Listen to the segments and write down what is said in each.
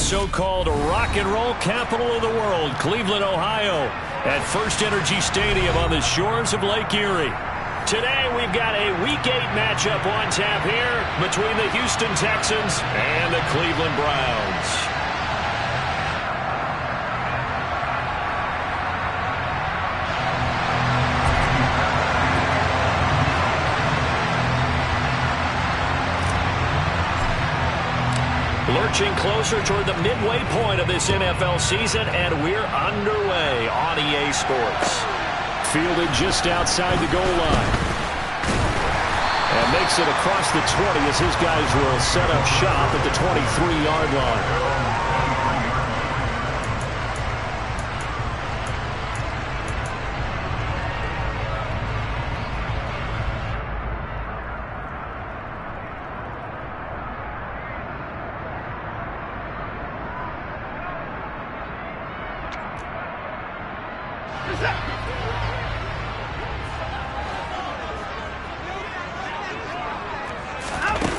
so-called rock and roll capital of the world, Cleveland, Ohio, at First Energy Stadium on the shores of Lake Erie. Today we've got a Week 8 matchup on tap here between the Houston Texans and the Cleveland Browns. Lurching closer toward the midway point of this NFL season, and we're underway on EA Sports. Fielded just outside the goal line. And makes it across the 20 as his guys will set up shop at the 23-yard line.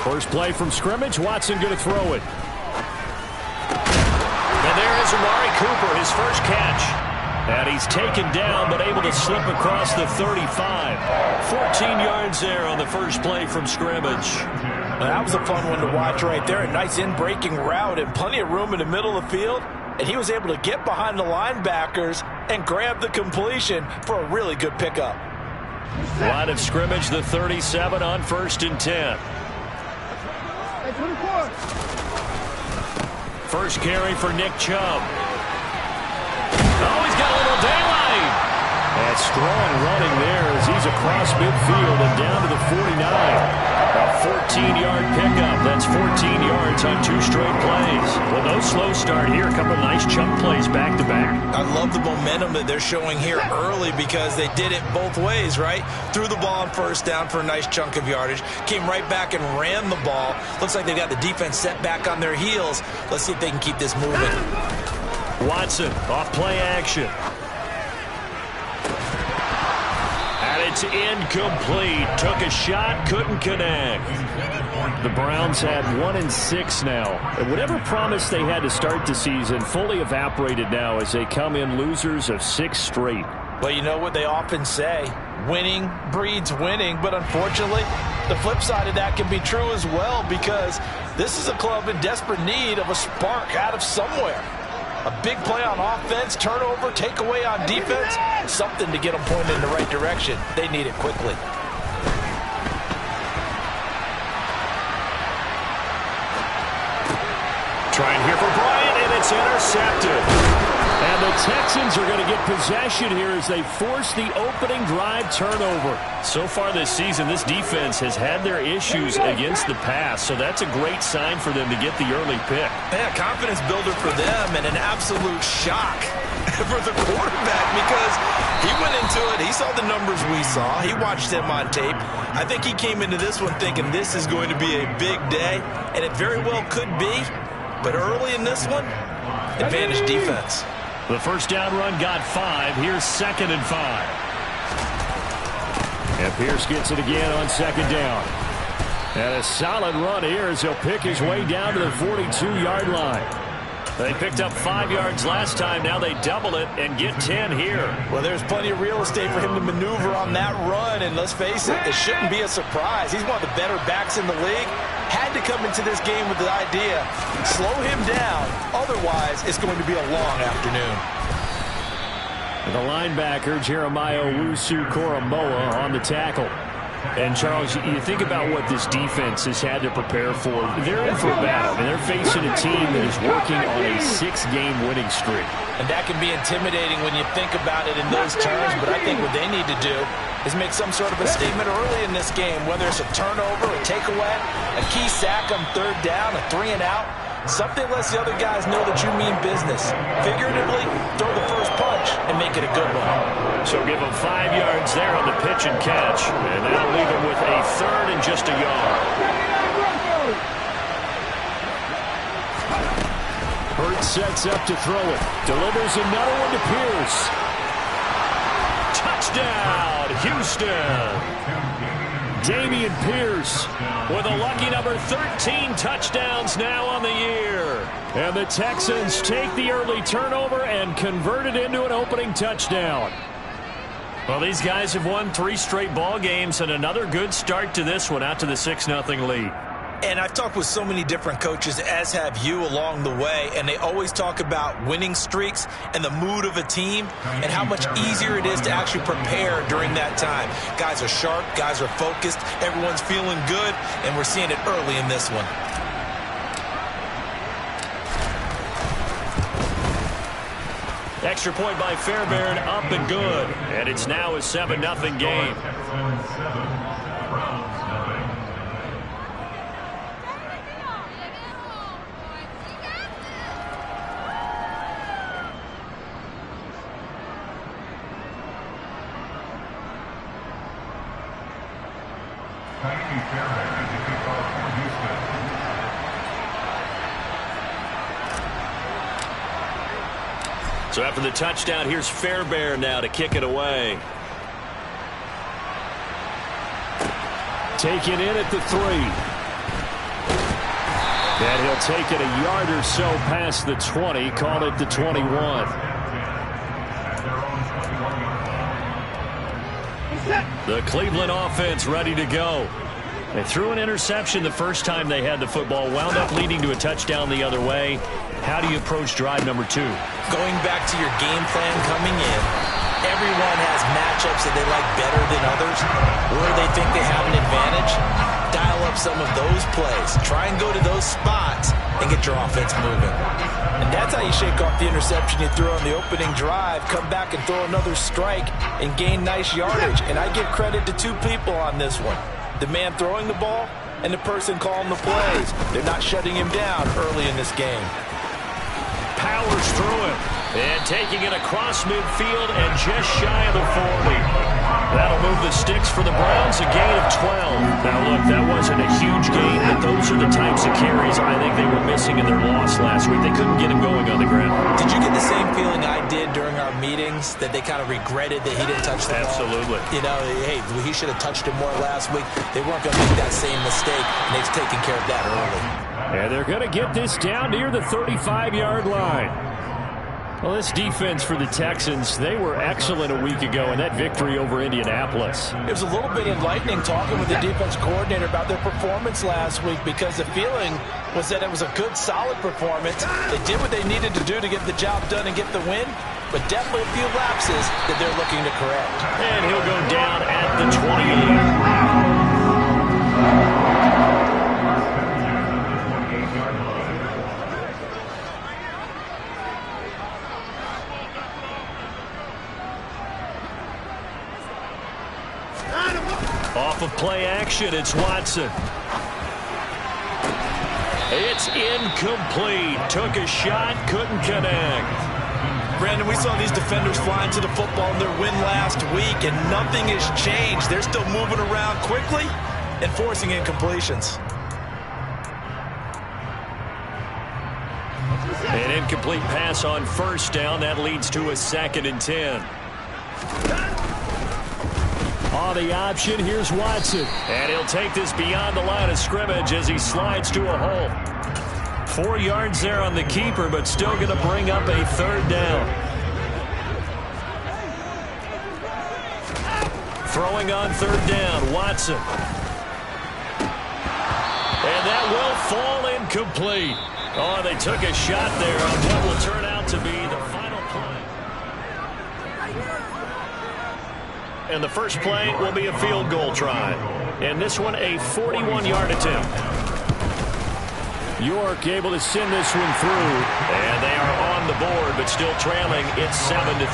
First play from scrimmage. Watson going to throw it. And there is Amari Cooper, his first catch. And he's taken down, but able to slip across the 35. 14 yards there on the first play from scrimmage. That was a fun one to watch right there. A nice in-breaking route and plenty of room in the middle of the field. And he was able to get behind the linebackers and grab the completion for a really good pickup. Line of scrimmage, the 37 on 1st and 10. First carry for Nick Chubb. Oh, he's got a little daylight. And strong running there as he's across midfield and down to the 49. A 14-yard pickup. That's 14 yards on 2 straight plays. Well, no slow start here. A couple nice chunk plays back-to-back. I love the momentum that they're showing here early because they did it both ways, right? Threw the ball on first down for a nice chunk of yardage. Came right back and ran the ball. Looks like they've got the defense set back on their heels. Let's see if they can keep this moving. Watson off play action. It's incomplete. Took a shot, couldn't connect. The Browns had 1-6 now. And whatever promise they had to start the season fully evaporated now as they come in losers of 6 straight. Well, you know what they often say, winning breeds winning. But unfortunately, the flip side of that can be true as well because this is a club in desperate need of a spark out of somewhere. A big play on offense, turnover, takeaway on defense, something to get them pointed in the right direction. They need it quickly. Trying here for Bryant, and it's intercepted. And the Texans are going to get possession here as they force the opening drive turnover. So far this season, this defense has had their issues against the pass, so that's a great sign for them to get the early pick. Yeah, confidence builder for them and an absolute shock for the quarterback because he went into it. He saw the numbers we saw. He watched them on tape. I think he came into this one thinking this is going to be a big day, and it very well could be. But early in this one, advantage defense. The first down run got 5. Here's 2nd and 5. And Pierce gets it again on 2nd down. And a solid run here as he'll pick his way down to the 42-yard line. They picked up 5 yards last time. Now they double it and get 10 here. Well, there's plenty of real estate for him to maneuver on that run. And let's face it, it shouldn't be a surprise. He's one of the better backs in the league. Had to come into this game with the idea, slow him down. Otherwise, it's going to be a long afternoon. The linebacker, Jeremiah Owusu-Koramoah, on the tackle. And, Charles, you think about what this defense has had to prepare for. They're in for a battle. I mean, they're facing a team that is working on a 6-game winning streak. And that can be intimidating when you think about it in those terms. But I think what they need to do is make some sort of a statement early in this game, whether it's a turnover, a takeaway, a key sack on 3rd down, a 3-and-out. Something lets the other guys know that you mean business. Figuratively, throw the first punch and make it a good one. So give him 5 yards there on the pitch and catch. And that'll leave him with a 3rd and just a yard. Hurts sets up to throw it. Delivers another one to Pierce. Touchdown, Houston. Dameon Pierce with a lucky number 13 touchdowns now on the year. And the Texans take the early turnover and convert it into an opening touchdown. Well, these guys have won 3 straight ball games and another good start to this one out to the 6-0 lead. And I've talked with so many different coaches, as have you, along the way, and they always talk about winning streaks and the mood of a team and how much easier it is to actually prepare during that time. Guys are sharp, guys are focused, everyone's feeling good, and we're seeing it early in this one. Extra point by Fairbairn, up and good. And it's now a 7-0 game. So after the touchdown, here's Fairbairn now to kick it away. Take it in at the 3. And he'll take it a yard or so past the 20, call it the 21. The Cleveland offense ready to go. They threw an interception the first time they had the football, wound up leading to a touchdown the other way. How do you approach drive number 2? Going back to your game plan coming in, everyone has matchups that they like better than others. Where they think they have an advantage, dial up some of those plays. Try and go to those spots and get your offense moving. And that's how you shake off the interception you threw on the opening drive, come back and throw another strike and gain nice yardage. And I give credit to 2 people on this one. The man throwing the ball and the person calling the plays. They're not shutting him down early in this game. Powers through him and taking it across midfield and just shy of the 40. That'll move the sticks for the Browns, a gain of 12. Now look, that wasn't a huge gain, but those are the types of carries I think they were missing in their loss last week. They couldn't get him going on the ground. Did you get the same feeling I did during our meetings, that they kind of regretted that he didn't touch the ball? Absolutely. You know, hey, he should have touched it more last week. They weren't going to make that same mistake, and they've taken care of that early. And they're going to get this down near the 35-yard line. Well, this defense for the Texans, they were excellent a week ago in that victory over Indianapolis. It was a little bit enlightening talking with the defense coordinator about their performance last week, because the feeling was that it was a good, solid performance. They did what they needed to do to get the job done and get the win, but definitely a few lapses that they're looking to correct. And he'll go down at the 28. Off of play action, it's Watson. It's incomplete. Took a shot, couldn't connect. Brandon, we saw these defenders flying to the football in their win last week, and nothing has changed. They're still moving around quickly and forcing incompletions. An incomplete pass on first down. That leads to a 2nd and 10. On the option, here's Watson. And he'll take this beyond the line of scrimmage as he slides to a hole. 4 yards there on the keeper, but still going to bring up a 3rd down. Throwing on 3rd down, Watson. And that will fall incomplete. Oh, they took a shot there on what will turn out to be the final play. And the first play will be a field goal try. And this one, a 41-yard attempt. York able to send this one through. And they are on the board, but still trailing. It's 7-3.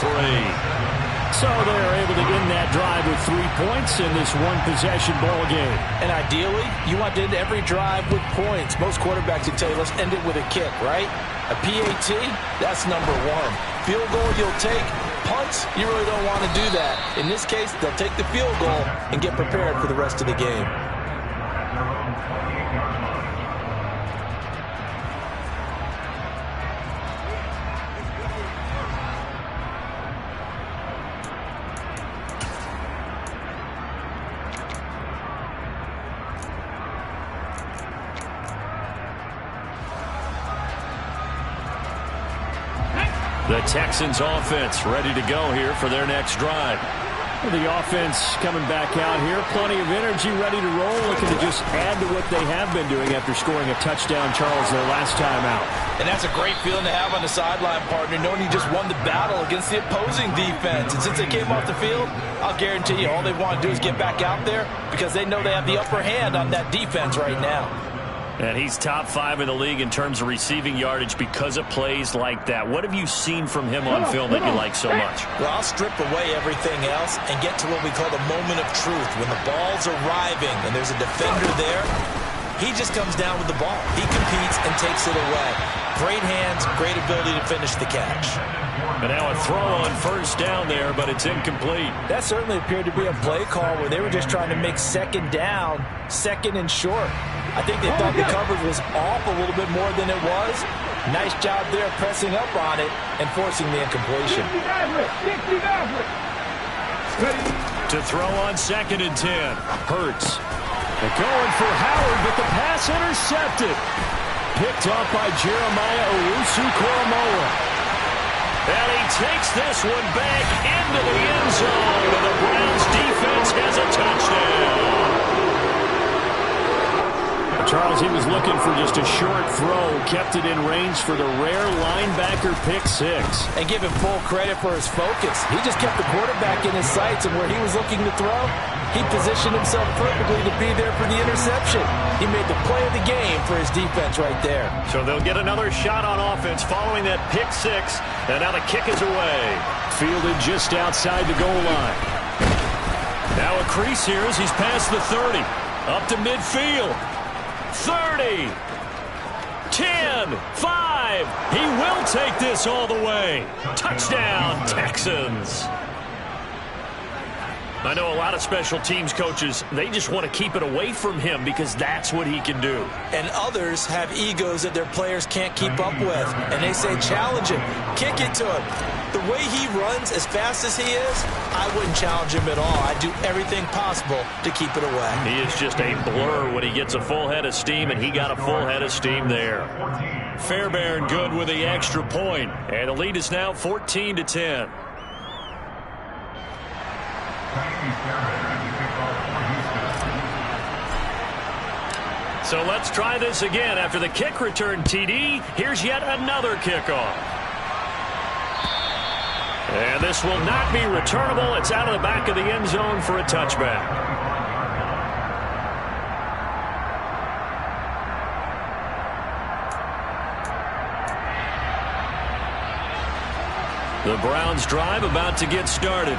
So they're able to end that drive with 3 points in this one-possession ball game. And ideally, you want to end every drive with points. Most quarterbacks would tell you, let's end it with a kick, right? A PAT, that's number 1. Field goal you'll take. Punts, you really don't want to do that. In this case, they'll take the field goal and get prepared for the rest of the game. The Texans offense ready to go here for their next drive. The offense coming back out here. Plenty of energy, ready to roll, looking to just add to what they have been doing after scoring a touchdown, Charles, their last time out. And that's a great feeling to have on the sideline, partner, knowing you just won the battle against the opposing defense. And since they came off the field, I'll guarantee you all they want to do is get back out there because they know they have the upper hand on that defense right now. And he's top 5 in the league in terms of receiving yardage because of plays like that. What have you seen from him on film that you like so much? Well, I'll strip away everything else and get to what we call the moment of truth. When the ball's arriving and there's a defender there, he just comes down with the ball. He competes and takes it away. Great hands, great ability to finish the catch. And now a throw on first down there, but it's incomplete. That certainly appeared to be a play call where they were just trying to make second down, second and short. I think they thought the coverage was off a little bit more than it was. Nice job there pressing up on it and forcing the incompletion. To throw on 2nd and 10. Hurts. They're going for Howard, but the pass intercepted. Picked up by Jeremiah Owusu-Koramoah. And he takes this one back into the end zone, and the Browns defense has a touchdown. Charles, he was looking for just a short throw, kept it in range for the rare linebacker pick 6. And give him full credit for his focus. He just kept the quarterback in his sights, and where he was looking to throw, he positioned himself perfectly to be there for the interception. He made the play of the game for his defense right there. So they'll get another shot on offense following that pick 6, and now the kick is away. Fielded just outside the goal line. Now a crease here as he's past the 30. Up to midfield. 30, 10, 5. He will take this all the way. Touchdown, Texans. I know a lot of special teams coaches, they just want to keep it away from him because that's what he can do. And others have egos that their players can't keep up with. And they say, challenge him, kick it to him. The way he runs as fast as he is, I wouldn't challenge him at all. I'd do everything possible to keep it away. He is just a blur when he gets a full head of steam, and he got a full head of steam there. Fairbairn good with the extra point, and the lead is now 14-10. So let's try this again. After the kick return TD, here's yet another kickoff. And this will not be returnable. It's out of the back of the end zone for a touchback. The Browns drive about to get started.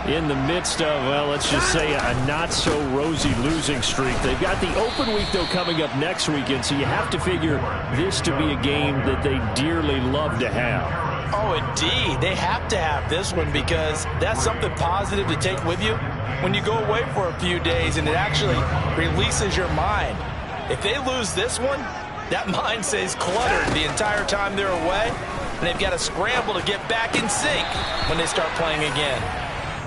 In the midst of, well, let's just say a not-so-rosy losing streak. They've got the open week, though, coming up next weekend, so you have to figure this to be a game that they dearly love to have. Oh, indeed. They have to have this one because that's something positive to take with you when you go away for a few days, and it actually releases your mind. If they lose this one, that mind stays cluttered the entire time they're away, and they've got to scramble to get back in sync when they start playing again.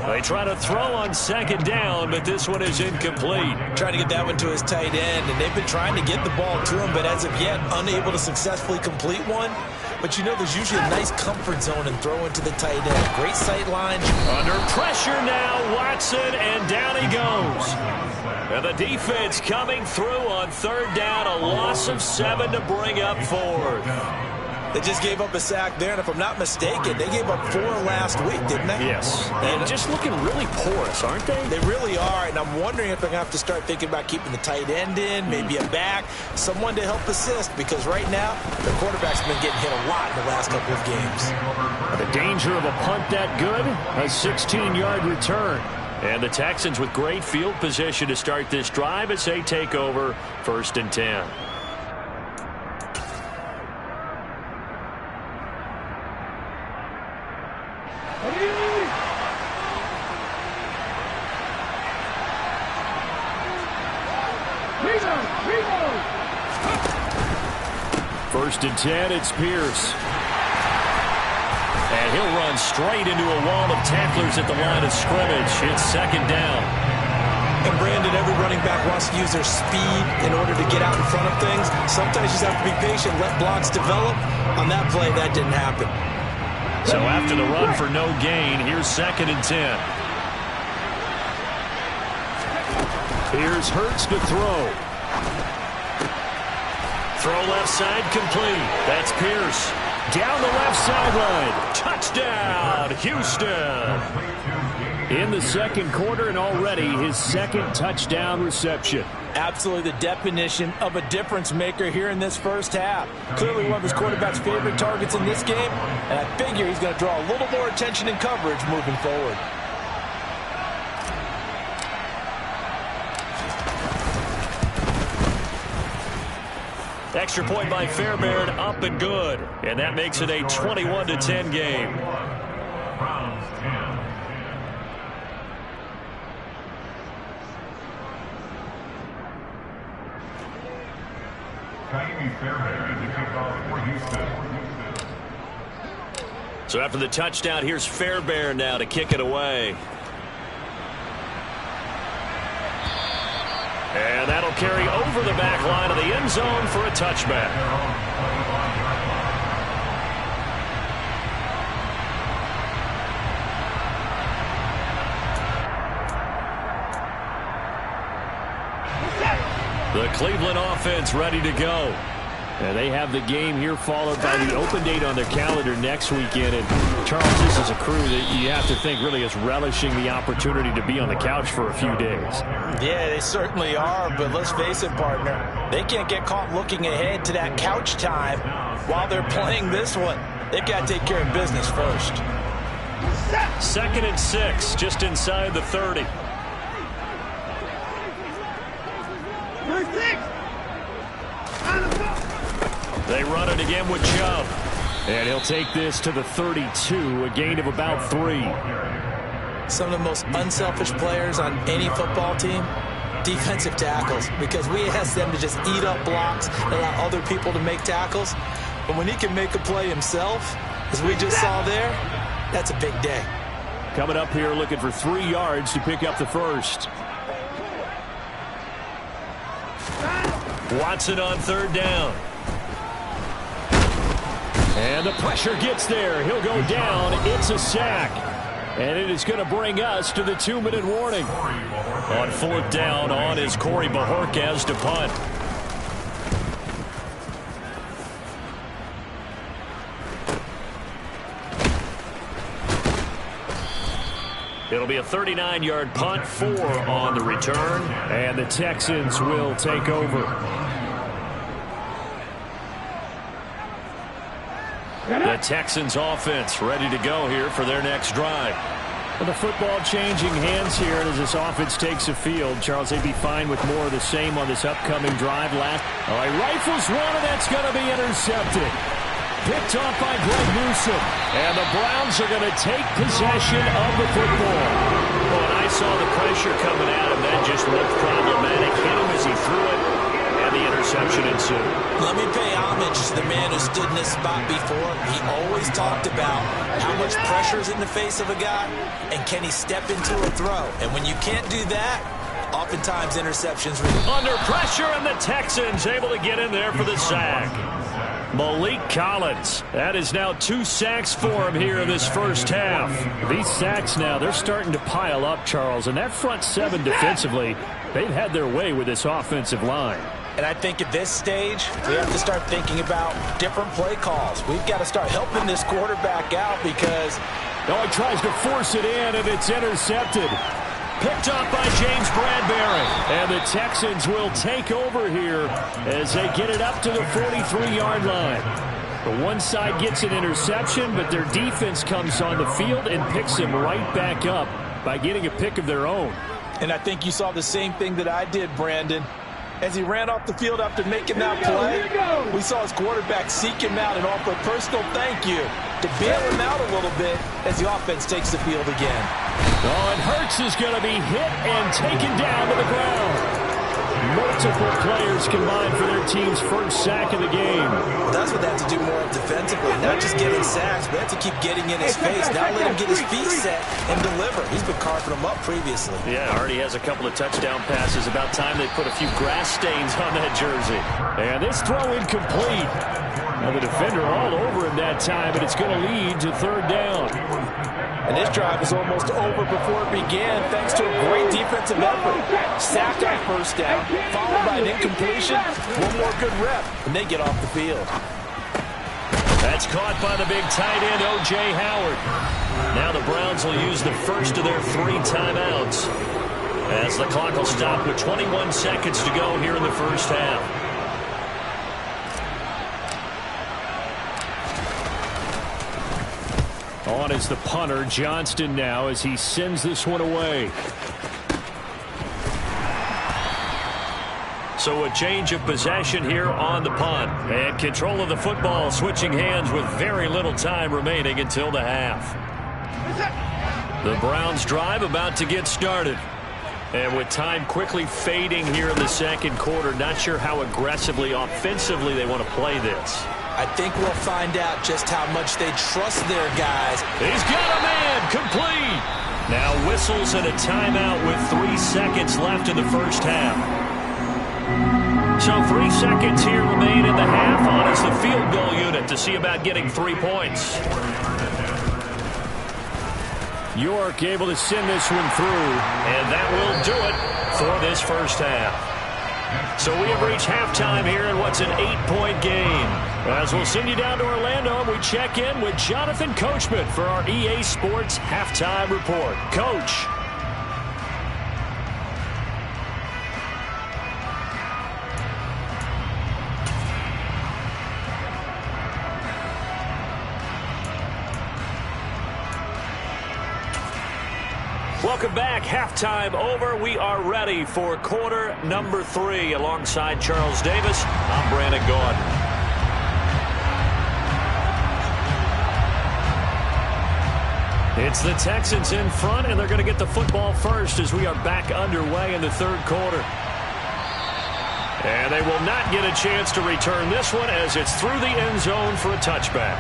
They try to throw on 2nd down, but this one is incomplete. Trying to get that one to his tight end, and they've been trying to get the ball to him, but as of yet, unable to successfully complete one. But you know, there's usually a nice comfort zone in throwing to the tight end. Great sight line. Under pressure now, Watson, and down he goes. And the defense coming through on 3rd down, a loss of 7 to bring up 4th. They just gave up a sack there, and if I'm not mistaken, they gave up 4 last week, didn't they? Yes. And just looking really porous, aren't they? They really are, and I'm wondering if they're going to have to start thinking about keeping the tight end in, maybe a back, someone to help assist, because right now, the quarterback's been getting hit a lot in the last couple of games. The danger of a punt that good, a 16-yard return. And the Texans with great field position to start this drive as they take over 1st and 10. First and 10, it's Pierce. And he'll run straight into a wall of tacklers at the line of scrimmage. It's 2nd down. And Brandon, every running back wants to use their speed in order to get out in front of things. Sometimes you just have to be patient, let blocks develop. On that play, that didn't happen. So after the run for no gain, here's 2nd and 10. Here's Hurts to throw. Throw left side complete. That's Pierce. Down the left sideline. Touchdown, Houston. In the 2nd quarter and already his 2nd touchdown reception. Absolutely the definition of a difference maker here in this first half. Clearly one of his quarterback's favorite targets in this game, and I figure he's going to draw a little more attention and coverage moving forward. Extra point by Fairbairn, up and good. And that makes it a 21-10 game. So after the touchdown, here's Fairbairn now to kick it away. And that'll carry over the back line of the end zone for a touchback. The Cleveland offense ready to go. And they have the game here followed by the open date on their calendar next weekend. And Charles, this is a crew that you have to think really is relishing the opportunity to be on the couch for a few days. Yeah, they certainly are, but let's face it, partner. They can't get caught looking ahead to that couch time while they're playing this one. They've got to take care of business first. 2nd and 6, just inside the 30. They run it again with Chubb. And he'll take this to the 32, a gain of about 3. Some of the most unselfish players on any football team, defensive tackles, because we ask them to just eat up blocks and allow other people to make tackles. But when he can make a play himself, as we just saw there, that's a big day. Coming up here looking for 3 yards to pick up the first. Watson on 3rd down. And the pressure gets there. He'll go down. It's a sack. And it is going to bring us to the 2-minute warning. On 4th down on is Corey Bojorquez to punt. It'll be a 39-yard punt, 4 on the return. And the Texans will take over. The Texans offense ready to go here for their next drive. Well, the football changing hands here as this offense takes the field. Charles, they'd be fine with more of the same on this upcoming drive. All right, rifles one, and that's going to be intercepted. Picked off by Greg Newsome. And the Browns are going to take possession of the football. Well, and I saw the pressure coming at him. That just looked problematic. Hit him as he threw it. The interception ensued. Let me pay homage to the man who stood in this spot before. He always talked about how much pressure is in the face of a guy and can he step into a throw. And when you can't do that, oftentimes interceptions. Under pressure, and the Texans able to get in there for the sack. Malik Collins. That is now 2 sacks for him here in this first half. These sacks now, they're starting to pile up, Charles. And that front 7 defensively, they've had their way with this offensive line. And I think at this stage, we have to start thinking about different play calls. We've got to start helping this quarterback out because... Oh, he tries to force it in, and it's intercepted. Picked off by James Bradbury. And the Texans will take over here as they get it up to the 43-yard line. The one side gets an interception, but their defense comes on the field and picks them right back up by getting a pick of their own. And I think you saw the same thing that I did, Brandon. As he ran off the field after making that play, we saw his quarterback seek him out and offer a personal thank you to bail him out a little bit as the offense takes the field again. Oh, and Hurts is going to be hit and taken down to the ground. Multiple players combined for their team's first sack of the game. Well, that's what they have to do more of defensively, not just getting sacks, but have to keep getting in his face. Now let him get his feet set and deliver. He's been carving them up previously. Yeah, already has a couple of touchdown passes. About time they put a few grass stains on that jersey. And this throw incomplete. And the defender all over him that time, and it's going to lead to third down. And this drive is almost over before it began thanks to a great defensive effort. Sack on first down, followed by an incompletion. One more good rep, and they get off the field. That's caught by the big tight end, O.J. Howard. Now the Browns will use the first of their 3 timeouts as the clock will stop with 21 seconds to go here in the first half. On is the punter, Johnston, now as he sends this one away. So a change of possession here on the punt. And control of the football, switching hands with very little time remaining until the half. The Browns drive about to get started. And with time quickly fading here in the second quarter, not sure how aggressively, offensively they want to play this. I think we'll find out just how much they trust their guys. He's got a man, complete. Now whistles and a timeout with 3 seconds left in the first half. So 3 seconds here remain in the half. On is the field goal unit to see about getting 3 points. York able to send this one through, and that will do it for this first half. So we have reached halftime here in what's an 8-point game. As we'll send you down to Orlando, and we check in with Jonathan Coachman for our EA Sports Halftime Report. Coach. Welcome back. Halftime over. We are ready for quarter number 3. Alongside Charles Davis, I'm Brandon Gaudin. It's the Texans in front, and they're going to get the football first as we are back underway in the third quarter. And they will not get a chance to return this one as it's through the end zone for a touchback.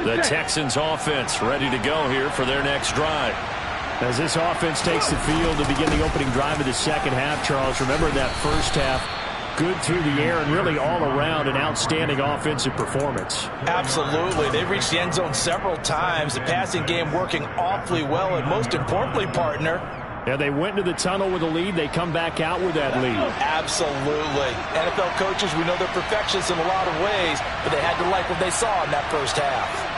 The Texans offense ready to go here for their next drive. As this offense takes the field to begin the opening drive of the second half, Charles, remember that first half, good through the air and really all around an outstanding offensive performance. Absolutely. They've reached the end zone several times. The passing game working awfully well, and most importantly, partner, yeah, they went into the tunnel with a lead. They come back out with that lead. Absolutely. NFL coaches, we know they're perfectionists in a lot of ways, but they had to like what they saw in that first half.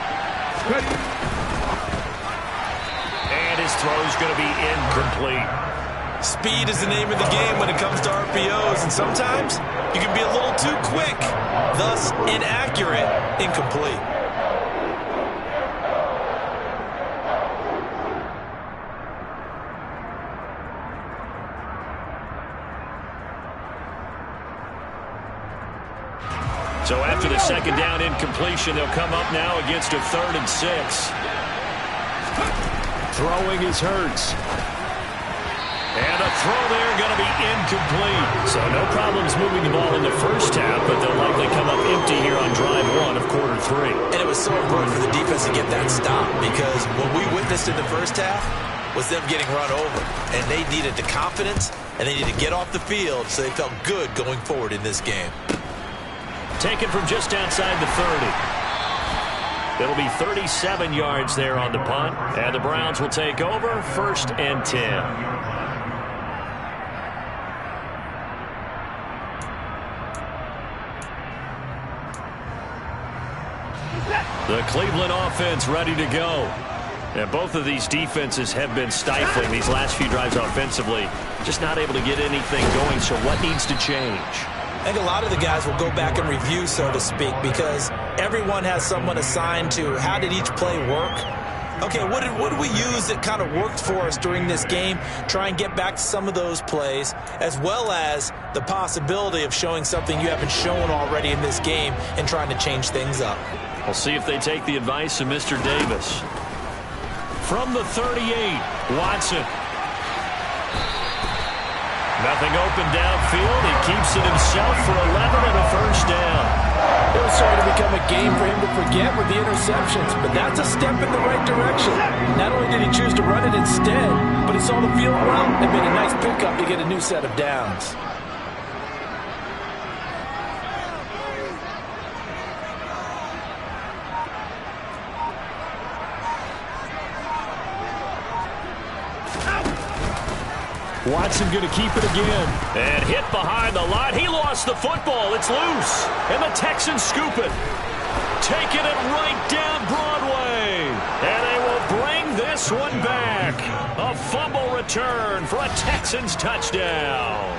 And his throw is going to be incomplete. Speed is the name of the game when it comes to RPOs, and sometimes you can be a little too quick, thus inaccurate, incomplete. So after the second down incompletion, they'll come up now against a 3rd and 6. Throwing is Hurts. And a throw there going to be incomplete. So no problems moving the ball in the first half, but they'll likely come up empty here on drive 1 of quarter 3. And it was so important for the defense to get that stop, because what we witnessed in the first half was them getting run over. And they needed the confidence, and they needed to get off the field so they felt good going forward in this game. Taken from just outside the 30. It'll be 37 yards there on the punt. And the Browns will take over 1st and 10. The Cleveland offense ready to go. And both of these defenses have been stifling these last few drives offensively. Just not able to get anything going. So what needs to change? I think a lot of the guys will go back and review, so to speak, because everyone has someone assigned to how did each play work. Okay, what did we use that kind of worked for us during this game? Try and get back to some of those plays, as well as the possibility of showing something you haven't shown already in this game and trying to change things up. We'll see if they take the advice of Mr. Davis. From the 38, Watson. Nothing open downfield. He keeps it himself for 11 and a first down. It was starting to become a game for him to forget with the interceptions, but that's a step in the right direction. Not only did he choose to run it instead, but he saw the field well and made a nice pickup to get a new set of downs. Watson going to keep it again. And hit behind the line. He lost the football. It's loose. And the Texans scoop it. Taking it right down Broadway. And they will bring this one back. A fumble return for a Texans touchdown.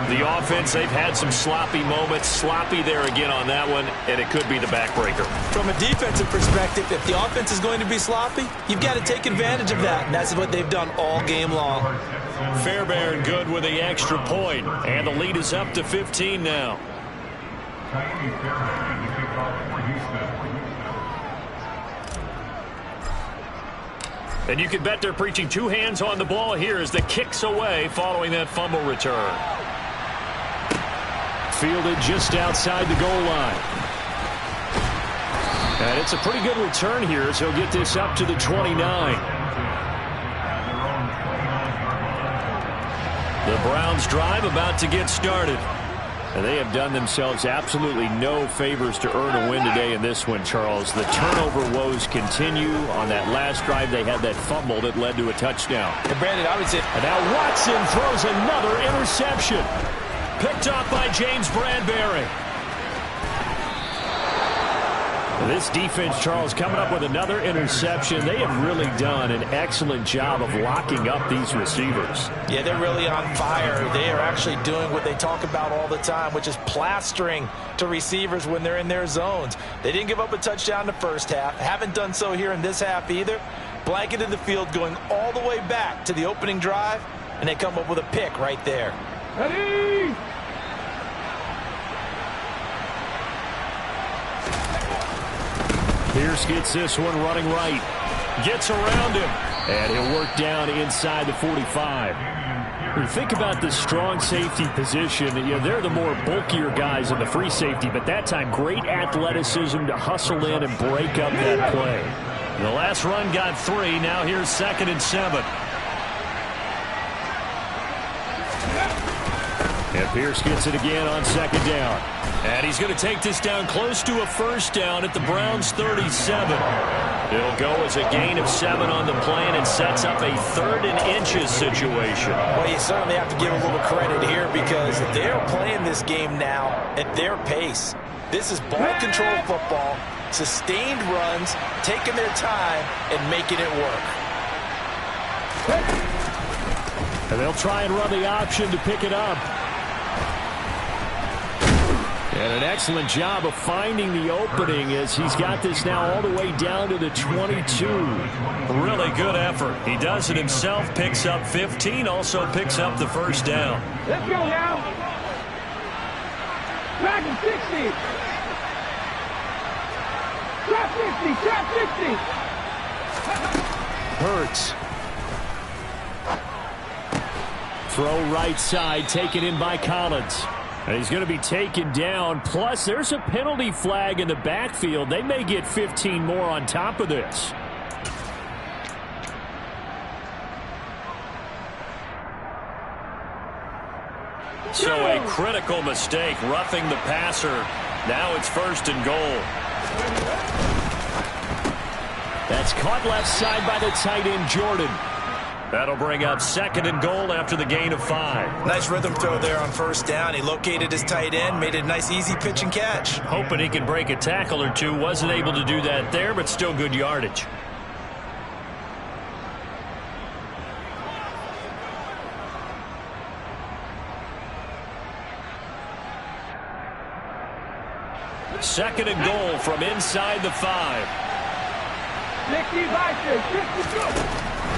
The offense, they've had some sloppy moments. Sloppy there again on that one, and it could be the backbreaker. From a defensive perspective, if the offense is going to be sloppy, you've got to take advantage of that, and that's what they've done all game long. Fairbairn good with the extra point, and the lead is up to 15 now. And you can bet they're preaching two hands on the ball here as the kick's away following that fumble return. Fielded just outside the goal line. And it's a pretty good return here as he'll get this up to the 29. The Browns drive about to get started. And they have done themselves absolutely no favors to earn a win today in this one, Charles. The turnover woes continue. On that last drive, they had that fumble that led to a touchdown. And Brandon, I would say... And now Watson throws another interception. Picked off by James Bradbury. This defense, Charles, coming up with another interception. They have really done an excellent job of locking up these receivers. Yeah, they're really on fire. They are actually doing what they talk about all the time, which is plastering to receivers when they're in their zones. They didn't give up a touchdown in the first half. Haven't done so here in this half either. Blanketed the field going all the way back to the opening drive, and they come up with a pick right there. Ready? Pierce gets this one running right. Gets around him. And he'll work down inside the 45. When you think about the strong safety position, they're the more bulkier guys in the free safety, but that time great athleticism to hustle in and break up that play. The last run got 3. Now here's 2nd and 7. And Pierce gets it again on 2nd down. And he's going to take this down close to a first down at the Browns' 37. It'll go as a gain of 7 on the play, and it sets up a 3rd and inches situation. Well, you certainly have to give a little credit here because they're playing this game now at their pace. This is ball control football, sustained runs, taking their time, and making it work. And they'll try and run the option to pick it up. And an excellent job of finding the opening as he's got this now all the way down to the 22. Really good effort. He does it himself, picks up 15, also picks up the first down. Let's go now. Back in 60. Trap 60. Hurts. Throw right side, taken in by Collins. And he's going to be taken down. Plus, there's a penalty flag in the backfield. They may get 15 more on top of this. So a critical mistake, roughing the passer. Now it's 1st and goal. That's caught left side by the tight end, Jordan. That'll bring up 2nd and goal after the gain of 5. Nice rhythm throw there on 1st down. He located his tight end, made it a nice easy pitch and catch. Hoping he can break a tackle or two. Wasn't able to do that there, but still good yardage. Second and goal from inside the 5. 60.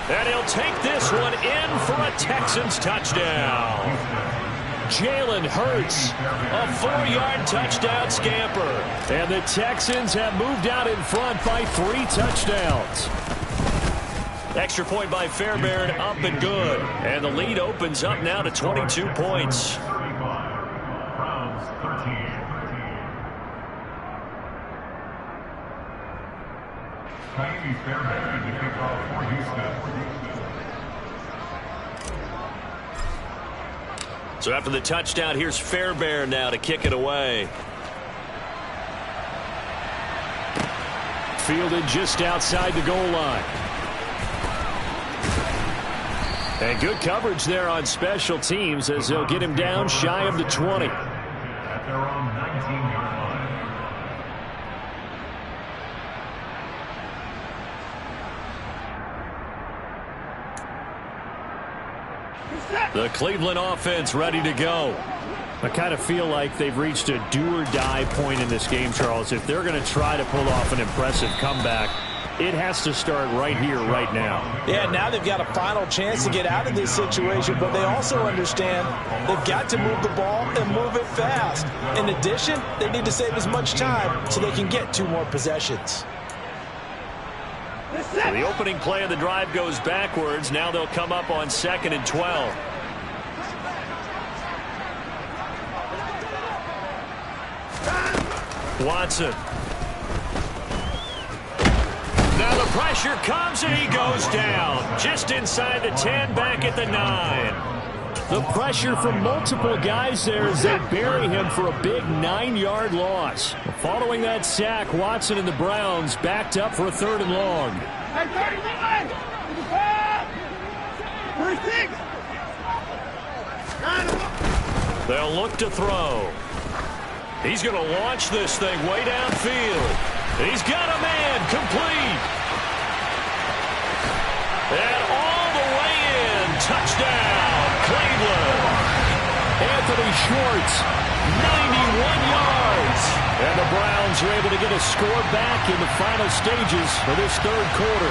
And he'll take this one in for a Texans touchdown. Jalen Hurts, a 4-yard touchdown scamper. And the Texans have moved out in front by 3 touchdowns. Extra point by Fairbairn, up and good. And the lead opens up now to 22 points. So after the touchdown, here's Fairbairn now to kick it away. Fielded just outside the goal line. And good coverage there on special teams as they'll get him down shy of the 20. At their own 19-yard line. The Cleveland offense ready to go. I kind of feel like they've reached a do-or-die point in this game, Charles. If they're going to try to pull off an impressive comeback, it has to start right here, right now. Yeah, now they've got a final chance to get out of this situation, but they also understand they've got to move the ball and move it fast. In addition, they need to save as much time so they can get 2 more possessions. So the opening play of the drive goes backwards. Now they'll come up on 2nd and 12. Watson. Now the pressure comes and he goes down. Just inside the 10, back at the 9. The pressure from multiple guys there as they bury him for a big 9-yard loss. Following that sack, Watson and the Browns backed up for a 3rd and long. Hey, 31! 36! They'll look to throw. He's going to launch this thing way downfield. He's got a man complete. And all the way in. Touchdown, Cleveland. Anthony Schwartz, 91 yards. And the Browns are able to get a score back in the final stages of this 3rd quarter.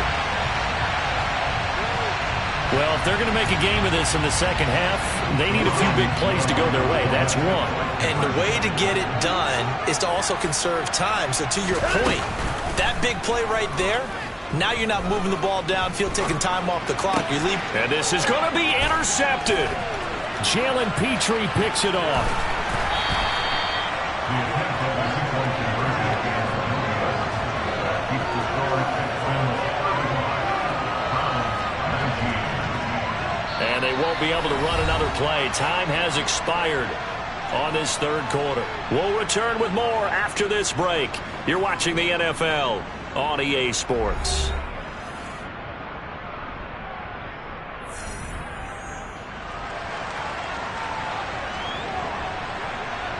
Well, if they're going to make a game of this in the second half, they need a few big plays to go their way. That's one. And the way to get it done is to also conserve time. So to your point, that big play right there, now you're not moving the ball downfield, taking time off the clock. You leave. And this is going to be intercepted. Jalen Petrie picks it off. And they won't be able to run another play. Time has expired on this 3rd quarter. We'll return with more after this break. You're watching the NFL on EA Sports.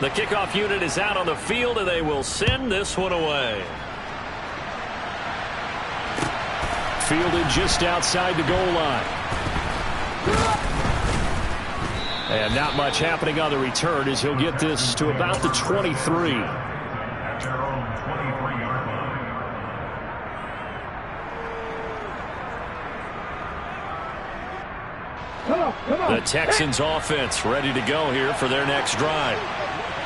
The kickoff unit is out on the field, and they will send this one away. Fielded just outside the goal line. And not much happening on the return as he'll get this to about the 23. At their own 23-yard line. Come on. The Texans offense ready to go here for their next drive.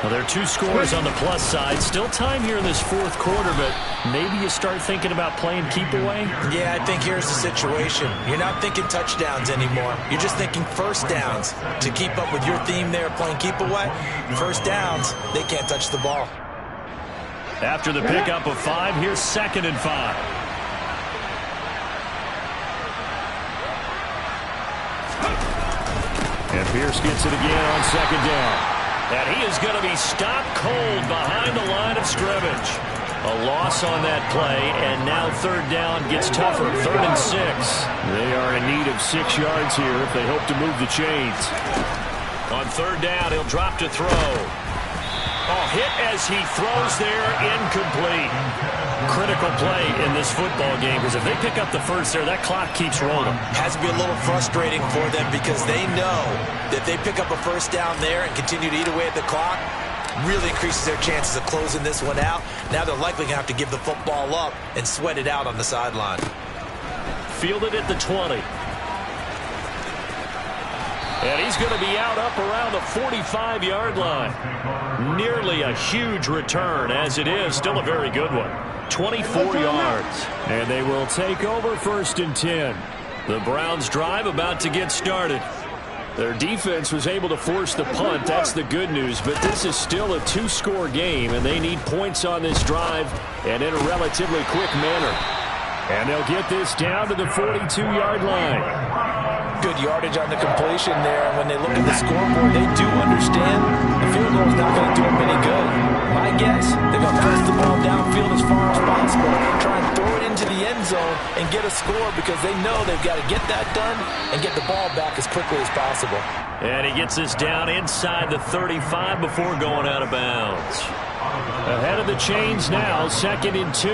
Well, there are 2 scores on the plus side. Still time here in this 4th quarter, but maybe you start thinking about playing keep away? Yeah, I think here's the situation. You're not thinking touchdowns anymore. You're just thinking first downs. To keep up with your theme there, playing keep away, first downs, they can't touch the ball. After the pickup of 5, here's 2nd and 5. And Pierce gets it again on 2nd down. And he is going to be stopped cold behind the line of scrimmage. A loss on that play, and now 3rd down gets tougher. 3rd and 6. They are in need of 6 yards here if they hope to move the chains. On 3rd down, he'll drop to throw. Oh, hit as he throws there, incomplete. Critical play in this football game, because if they pick up the first there, that clock keeps rolling. Has to be a little frustrating for them because they know that they pick up a first down there and continue to eat away at the clock, really increases their chances of closing this one out. Now they're likely going to have to give the football up and sweat it out on the sideline. Fielded at the 20. And he's going to be out up around the 45-yard line. Nearly a huge return, as it is. Still a very good one. 24 yards. And they will take over 1st and 10. The Browns drive about to get started. Their defense was able to force the punt. That's the good news. But this is still a two-score game, and they need points on this drive and in a relatively quick manner. And they'll get this down to the 42-yard line. Good yardage on the completion there. And when they look at the scoreboard, they do understand the field goal is not going to do them any good. My guess, they're going to press the ball downfield as far as possible, try and throw it into the end zone and get a score because they know they've got to get that done and get the ball back as quickly as possible. And he gets us down inside the 35 before going out of bounds. Ahead of the chains now, 2nd and 2.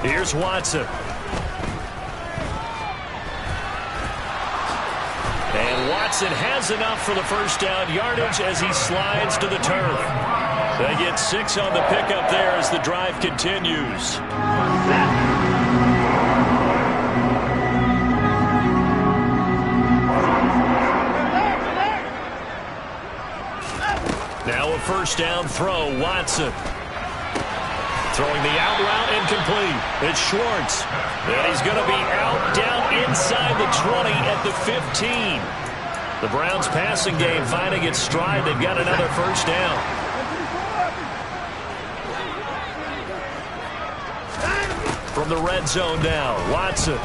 Here's Watson. And Watson has enough for the first down yardage as he slides to the turf. They get 6 on the pickup there as the drive continues. Now a first down throw, Watson. Throwing the out route incomplete. It's Schwartz. And he's going to be out down inside the 20 at the 15. The Browns passing game finding its stride. They've got another first down. From the red zone now, Watson.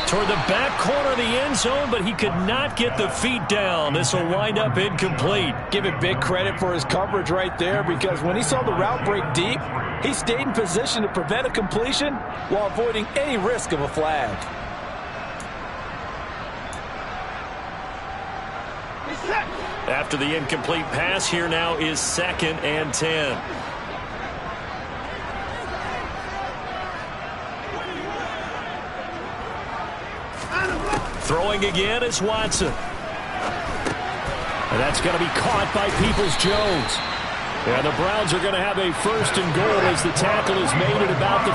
Toward the back corner of the end zone, but he could not get the feet down. This will wind up incomplete. Give it big credit for his coverage right there because when he saw the route break deep, he stayed in position to prevent a completion while avoiding any risk of a flag. After the incomplete pass, here now is 2nd and 10. Throwing again is Watson. And that's going to be caught by Peoples-Jones. And the Browns are going to have a 1st and goal as the tackle is made at about the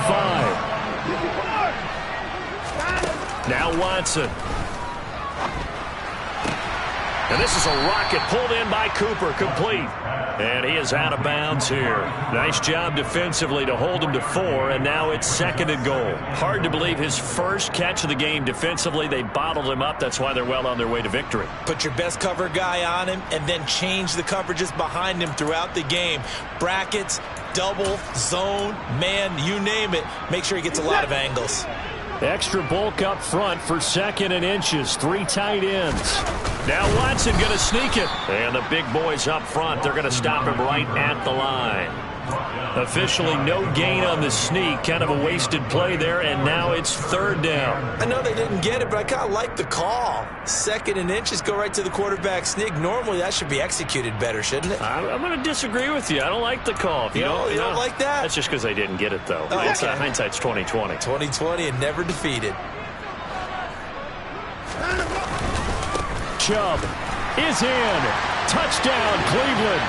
5. Now Watson. And this is a rocket pulled in by Cooper, complete. And he is out of bounds here. Nice job defensively to hold him to 4, and now it's 2nd and goal. Hard to believe his first catch of the game defensively. They bottled him up. That's why they're well on their way to victory. Put your best cover guy on him and then change the coverages behind him throughout the game. Brackets, double, zone, man, you name it. Make sure he gets a lot of angles. Extra bulk up front for 2nd and inches. 3 tight ends. Now Watson going to sneak it. And the big boys up front, they're going to stop him right at the line. Officially no gain on the sneak. Kind of a wasted play there, and now it's 3rd down. I know they didn't get it, but I kind of like the call. 2nd and inches, go right to the quarterback sneak. Normally that should be executed better, shouldn't it? I'm going to disagree with you. I don't like the call. If you don't like that? That's just because they didn't get it, though. Oh, okay. Hindsight's 20/20. 20/20 and never defeated. Chubb is in. Touchdown, Cleveland.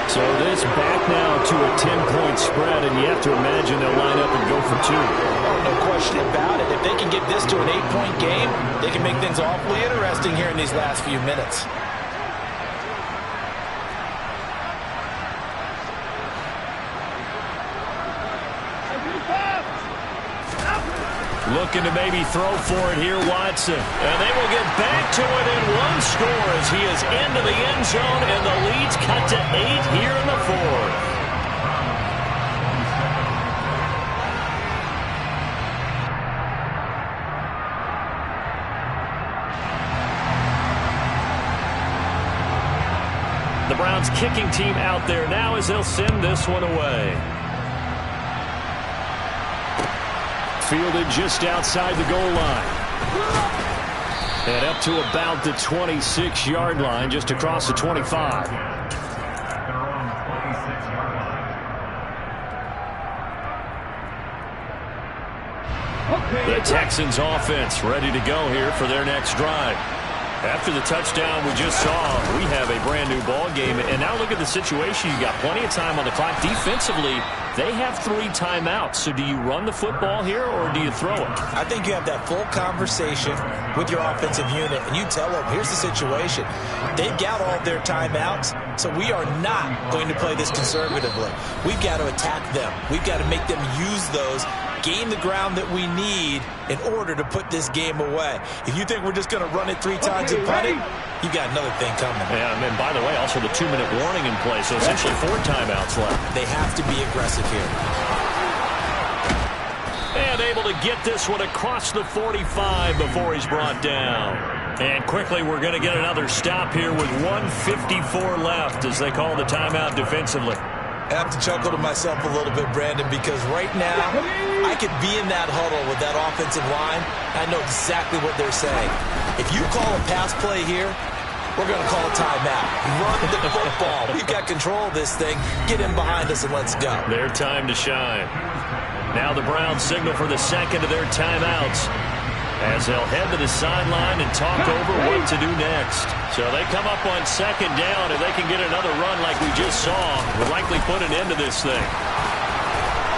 So this back now to a 10-point spread, and you have to imagine they'll line up and go for 2. Oh, no question about it. If they can get this to an 8-point game, they can make things awfully interesting here in these last few minutes. Looking to maybe throw for it here, Watson. And they will get back to it in 1 score as he is into the end zone, and the lead's cut to 8 here in the 4th. The Browns kicking team out there now as they'll send this one away. Fielded just outside the goal line. And up to about the 26-yard line, just across the 25. The Texans offense ready to go here for their next drive. After the touchdown we just saw, we have a brand new ball game. And now look at the situation. You got plenty of time on the clock. Defensively, they have 3 timeouts. So do you run the football here or do you throw it? I think you have that full conversation with your offensive unit, and you tell them, here's the situation. They've got all their timeouts, so we are not going to play this conservatively. We've got to attack them. We've got to make them use those, gain the ground that we need in order to put this game away. If you think we're just going to run it 3 times and punt it, you've got another thing coming. Yeah, and by the way, also the 2-minute warning in play, so essentially 4 timeouts left. They have to be aggressive here. And able to get this one across the 45 before he's brought down. And quickly we're going to get another stop here with 1:54 left as they call the timeout defensively. I have to chuckle to myself a little bit, Brandon, because right now I could be in that huddle with that offensive line. I know exactly what they're saying. If you call a pass play here, we're going to call a timeout. Run the football. We've got control of this thing. Get in behind us and let's go. Their time to shine. Now the Browns signal for the second of their timeouts as they'll head to the sideline and talk over what to do next. So they come up on second down, and they can get another run like we just saw. Will likely put an end to this thing.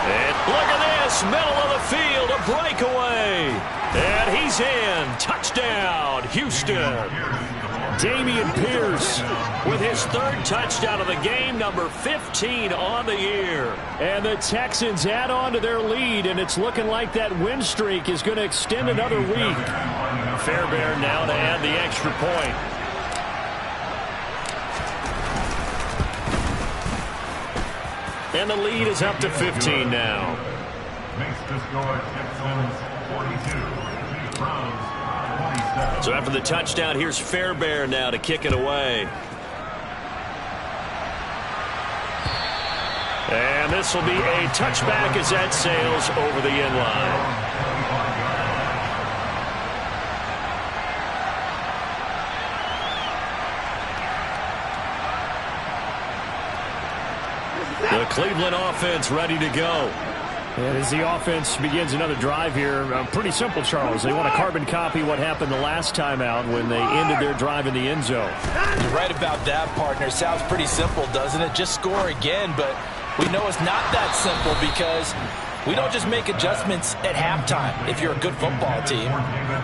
And look at this, middle of the field, a breakaway. And he's in. Touchdown, Houston. Dameon Pierce with his 3rd touchdown of the game, number 15 on the year. And the Texans add on to their lead, and it's looking like that win streak is going to extend another week. Fairbairn now to add the extra point. And the lead is up to 15 now. Makes the score Texans 42, Browns 27. So after the touchdown, here's Fairbairn now to kick it away. And this will be a touchback as that sails over the end line. The Cleveland offense ready to go. And as the offense begins another drive here, pretty simple, Charles. They want to carbon copy what happened the last time out when they ended their drive in the end zone. You're right about that, partner. Sounds pretty simple, doesn't it? Just score again, but we know it's not that simple because we don't just make adjustments at halftime. If you're a good football team,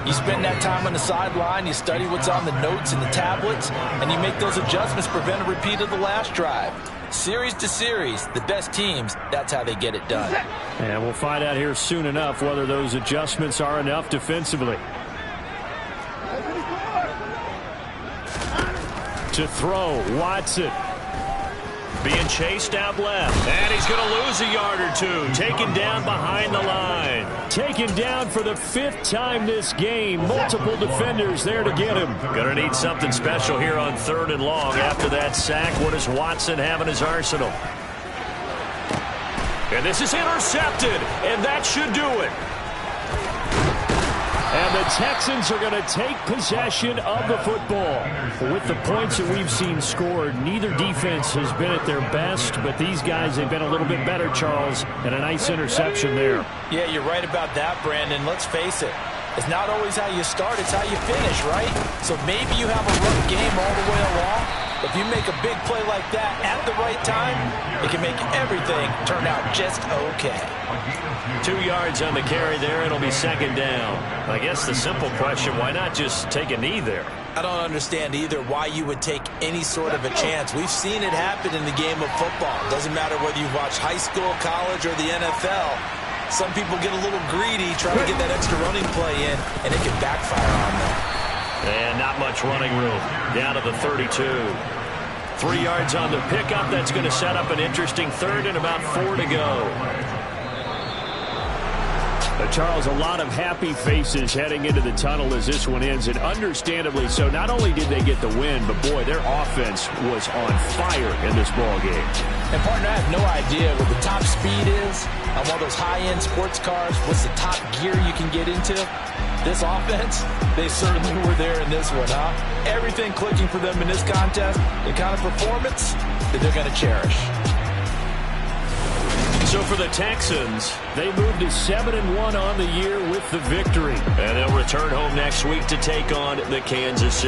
you spend that time on the sideline, you study what's on the notes and the tablets, and you make those adjustments, prevent a repeat of the last drive. Series to series, the best teams, that's how they get it done. And we'll find out here soon enough whether those adjustments are enough defensively. To throw, Watson. Being chased out left. And he's going to lose a yard or 2. Taken down behind the line. Taken down for the 5th time this game. Multiple defenders there to get him. Going to need something special here on 3rd and long. After that sack, what does Watson have in his arsenal? And this is intercepted. And that should do it. And the Texans are going to take possession of the football. With the points that we've seen scored, neither defense has been at their best, but these guys have been a little bit better, Charles, and a nice interception there. Yeah, you're right about that, Brandon. Let's face it. It's not always how you start, it's how you finish, right? So maybe you have a rough game all the way along. If you make a big play like that at the right time, it can make everything turn out just okay. 2 yards on the carry there. It'll be 2nd down. I guess the simple question, why not just take a knee there? I don't understand either why you would take any sort of a chance. We've seen it happen in the game of football. Doesn't matter whether you watch high school, college, or the NFL. Some people get a little greedy trying to get that extra running play in, and it can backfire on them. And not much running room. Down to the 32. 3 yards on the pickup. That's going to set up an interesting 3rd and about 4 to go. Charles, a lot of happy faces heading into the tunnel as this one ends, and understandably so. Not only did they get the win, but boy, their offense was on fire in this ball game. And partner, I have no idea what the top speed is on one of those high-end sports cars. What's the top gear you can get into? This offense, they certainly were there in this one, huh? Everything clicking for them in this contest, the kind of performance that they're going to cherish. So for the Texans, they moved to 7-1 on the year with the victory. And they'll return home next week to take on the Kansas City.